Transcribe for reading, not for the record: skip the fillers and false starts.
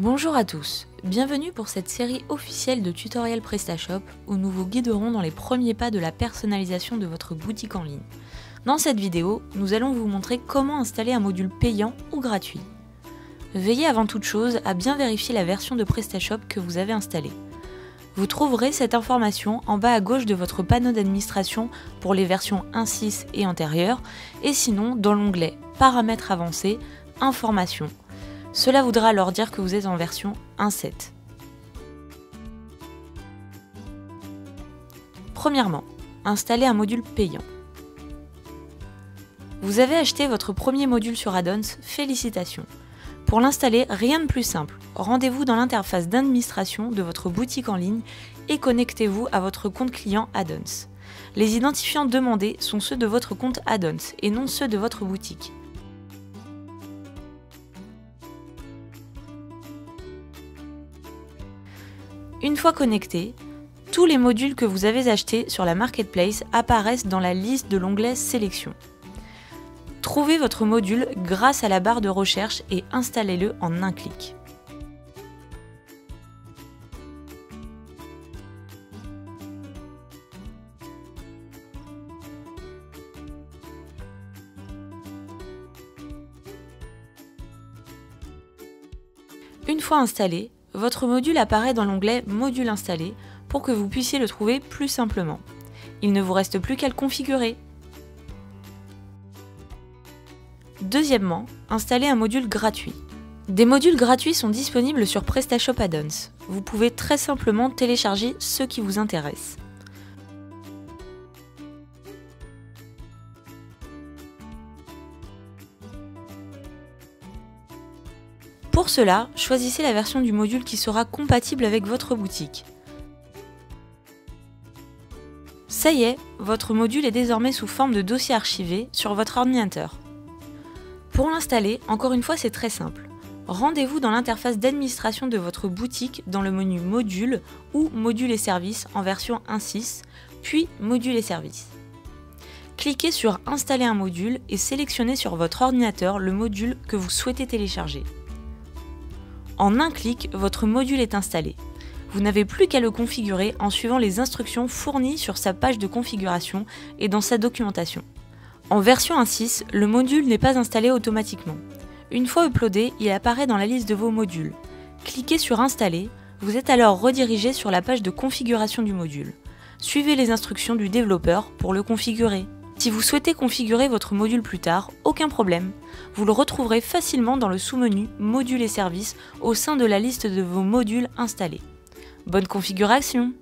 Bonjour à tous, bienvenue pour cette série officielle de tutoriels PrestaShop où nous vous guiderons dans les premiers pas de la personnalisation de votre boutique en ligne. Dans cette vidéo, nous allons vous montrer comment installer un module payant ou gratuit. Veillez avant toute chose à bien vérifier la version de PrestaShop que vous avez installée. Vous trouverez cette information en bas à gauche de votre panneau d'administration pour les versions 1.6 et antérieures, et sinon dans l'onglet Paramètres avancés, Informations. Cela voudra alors dire que vous êtes en version 1.7. Premièrement, installer un module payant. Vous avez acheté votre premier module sur Add-ons, félicitations. Pour l'installer, rien de plus simple. Rendez-vous dans l'interface d'administration de votre boutique en ligne et connectez-vous à votre compte client Add-ons. Les identifiants demandés sont ceux de votre compte Add-ons et non ceux de votre boutique. Une fois connecté, tous les modules que vous avez achetés sur la Marketplace apparaissent dans la liste de l'onglet Sélection. Trouvez votre module grâce à la barre de recherche et installez-le en un clic. Une fois installé, votre module apparaît dans l'onglet Module installé pour que vous puissiez le trouver plus simplement. Il ne vous reste plus qu'à le configurer. Deuxièmement, installer un module gratuit. Des modules gratuits sont disponibles sur PrestaShop Add-ons. Vous pouvez très simplement télécharger ceux qui vous intéressent. Pour cela, choisissez la version du module qui sera compatible avec votre boutique. Ça y est, votre module est désormais sous forme de dossier archivé sur votre ordinateur. Pour l'installer, encore une fois, c'est très simple. Rendez-vous dans l'interface d'administration de votre boutique dans le menu Modules ou Modules et services en version 1.6, puis Modules et services. Cliquez sur Installer un module et sélectionnez sur votre ordinateur le module que vous souhaitez télécharger. En un clic, votre module est installé. Vous n'avez plus qu'à le configurer en suivant les instructions fournies sur sa page de configuration et dans sa documentation. En version 1.6, le module n'est pas installé automatiquement. Une fois uploadé, il apparaît dans la liste de vos modules. Cliquez sur Installer, vous êtes alors redirigé sur la page de configuration du module. Suivez les instructions du développeur pour le configurer. Si vous souhaitez configurer votre module plus tard, aucun problème. Vous le retrouverez facilement dans le sous-menu Modules et services au sein de la liste de vos modules installés. Bonne configuration!